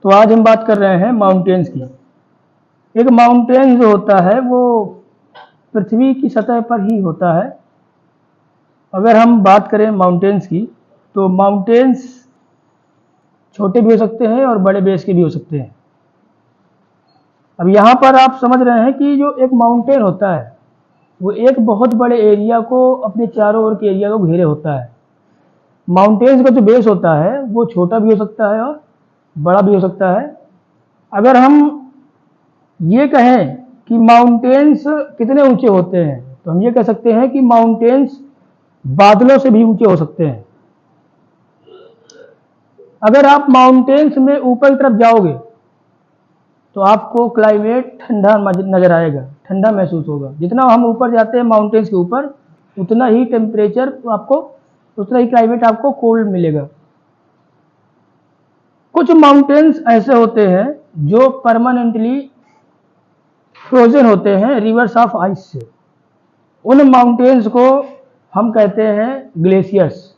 तो आज हम बात कर रहे हैं माउंटेन्स की। एक माउंटेन जो होता है वो पृथ्वी की सतह पर ही होता है। अगर हम बात करें माउंटेन्स की तो माउंटेन्स छोटे भी हो सकते हैं और बड़े बेस के भी हो सकते हैं। अब यहाँ पर आप समझ रहे हैं कि जो एक माउंटेन होता है वो एक बहुत बड़े एरिया को अपने चारों ओर के एरिया को घेरे होता है। माउंटेन्स का जो बेस होता है वो छोटा भी हो सकता है और बड़ा भी हो सकता है। अगर हम ये कहें कि माउंटेन्स कितने ऊंचे होते हैं तो हम ये कह सकते हैं कि माउंटेन्स बादलों से भी ऊंचे हो सकते हैं। अगर आप माउंटेन्स में ऊपर की तरफ जाओगे तो आपको क्लाइमेट ठंडा नजर आएगा, ठंडा महसूस होगा। जितना हम ऊपर जाते हैं माउंटेन्स के ऊपर उतना ही टेम्परेचर आपको, उतना ही क्लाइमेट आपको कोल्ड मिलेगा। कुछ माउंटेन्स ऐसे होते हैं जो परमानेंटली फ्रोजन होते हैं रिवर्स ऑफ आइस से। उन माउंटेन्स को हम कहते हैं ग्लेशियर्स।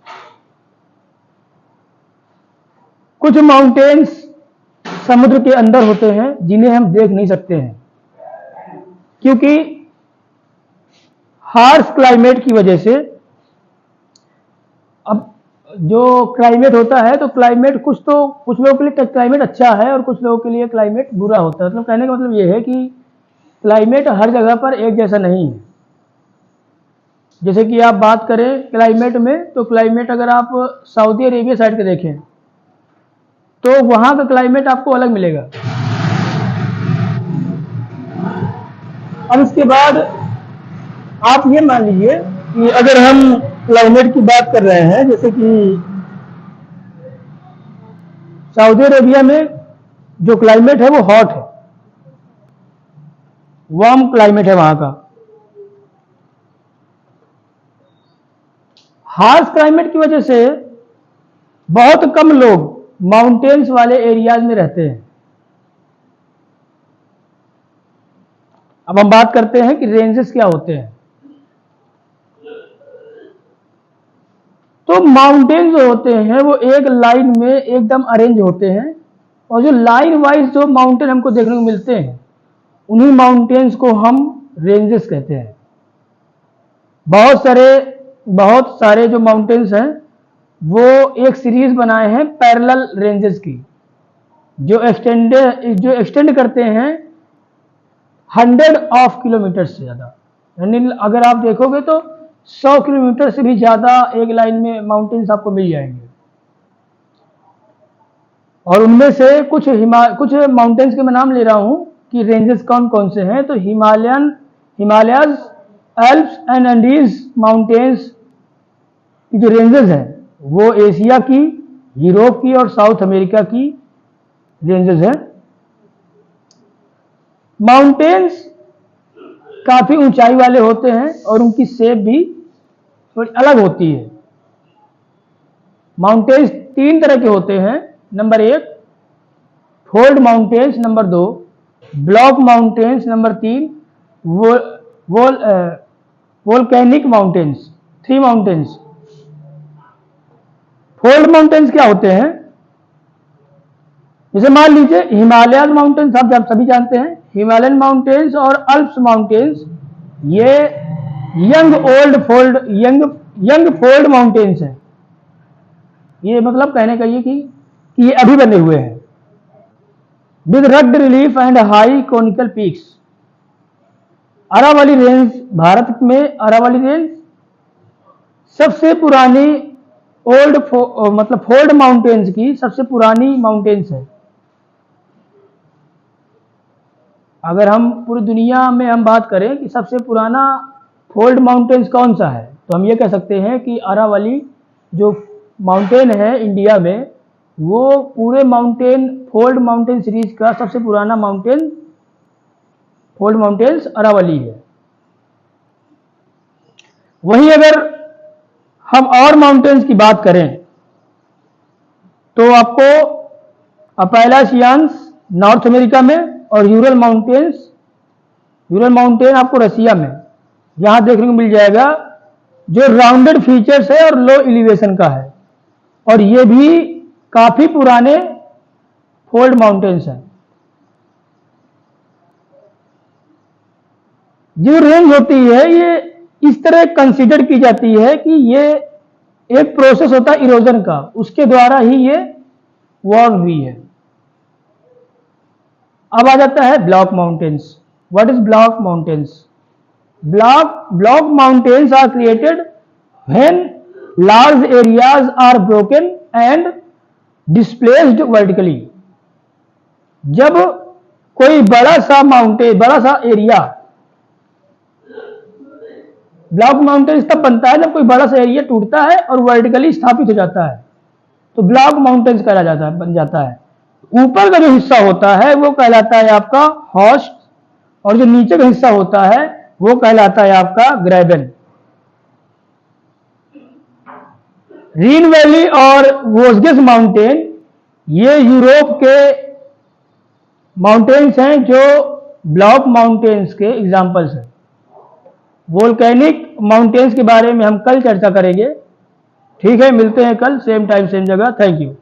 कुछ माउंटेन्स समुद्र के अंदर होते हैं जिन्हें हम देख नहीं सकते हैं क्योंकि हार्श क्लाइमेट की वजह से। अब जो क्लाइमेट होता है तो क्लाइमेट कुछ लोगों के लिए क्लाइमेट अच्छा है और कुछ लोगों के लिए क्लाइमेट बुरा होता है। मतलब कहने का मतलब ये है कि क्लाइमेट हर जगह पर एक जैसा नहीं है। जैसे कि आप बात करें क्लाइमेट में तो क्लाइमेट अगर आप सऊदी अरेबिया साइड के देखें तो वहां का क्लाइमेट आपको अलग मिलेगा। अब इसके बाद आप ये मान लीजिए कि अगर हम क्लाइमेट की बात कर रहे हैं, जैसे कि सऊदी अरेबिया में जो क्लाइमेट है वो हॉट है, वार्म क्लाइमेट है वहां का। हार्श क्लाइमेट की वजह से बहुत कम लोग माउंटेन्स वाले एरियाज में रहते हैं। अब हम बात करते हैं कि रेंजेस क्या होते हैं। तो माउंटेन जो होते हैं वो एक लाइन में एकदम अरेंज होते हैं और जो लाइन वाइज जो माउंटेन हमको देखने को मिलते हैं उन्हीं माउंटेन्स को हम रेंजेस कहते हैं। बहुत सारे जो माउंटेन्स हैं वो एक सीरीज बनाए हैं पैरेलल रेंजेस की, जो एक्सटेंड करते हैं 100 ऑफ किलोमीटर से ज़्यादा। यानी अगर आप देखोगे तो 100 किलोमीटर से भी ज़्यादा एक लाइन में माउंटेन्स आपको मिल जाएंगे। और उनमें से कुछ माउंटेन्स के मैं नाम ले रहा हूं कि रेंजेस कौन कौन से हैं। तो Himalayas, Alps and Andes mountains की जो रेंजेस हैं वो एशिया की, यूरोप की और साउथ अमेरिका की रेंजेस हैं। माउंटेन्स काफी ऊंचाई वाले होते हैं और उनकी शेप भी थोड़ी अलग होती है। माउंटेन्स 3 तरह के होते हैं। Number 1 fold mountains, number 2 block mountains, number 3 volcanic mountains. 3 mountains. Fold mountains क्या होते हैं? जैसे मान लीजिए हिमालयन माउंटेन्स आप सभी जानते हैं। हिमालयन माउंटेन्स और अल्प्स माउंटेन्स ये यंग फोल्ड माउंटेन्स हैं। ये मतलब कहने का ये कि ये अभी बने हुए हैं with rugged relief and high conical peaks. Aravalli range, Bharat में अरावली रेंज सबसे पुरानी फोल्ड माउंटेन्स की सबसे पुरानी माउंटेन्स है। अगर हम पूरी दुनिया में हम बात करें कि सबसे पुराना फोल्ड माउंटेन्स कौन सा है तो हम ये कह सकते हैं कि अरावली जो माउंटेन है इंडिया में वो पूरे फोल्ड माउंटेन सीरीज का सबसे पुराना फोल्ड माउंटेन्स अरावली है। वहीं अगर हम और माउंटेन्स की बात करें तो आपको अपैलाचियान्स नॉर्थ अमेरिका में और यूरल माउंटेन आपको रसिया में यहां देखने को मिल जाएगा, जो राउंडेड फीचर्स है और लो एलिवेशन का है। और ये भी काफी पुराने फोल्ड माउंटेन्स हैं। जो रेंज होती है ये इस तरह कंसीडर की जाती है कि ये एक प्रोसेस होता है इरोजन का, उसके द्वारा ही ये वॉर्म हुई है। अब आ जाता है block mountains. What is block mountains? Block mountains are created when large areas are broken and displaced vertically. जब कोई बड़ा सा एरिया, ब्लॉक माउंटेन तब बनता है जब कोई बड़ा सा एरिया टूटता है और वर्टिकली स्थापित हो जाता है, तो ब्लॉक माउंटेन्स बन जाता है। ऊपर का जो हिस्सा होता है वो कहलाता है आपका हॉस्ट, और जो नीचे का हिस्सा होता है वो कहलाता है आपका ग्रेबन। रीन वैली और वोस्गेस माउंटेन ये यूरोप के माउंटेन्स हैं जो ब्लॉक माउंटेन्स के एग्जाम्पल्स हैं। वोल्केनिक माउंटेन्स के बारे में हम कल चर्चा करेंगे। ठीक है, मिलते हैं कल सेम टाइम सेम जगह। Thank you.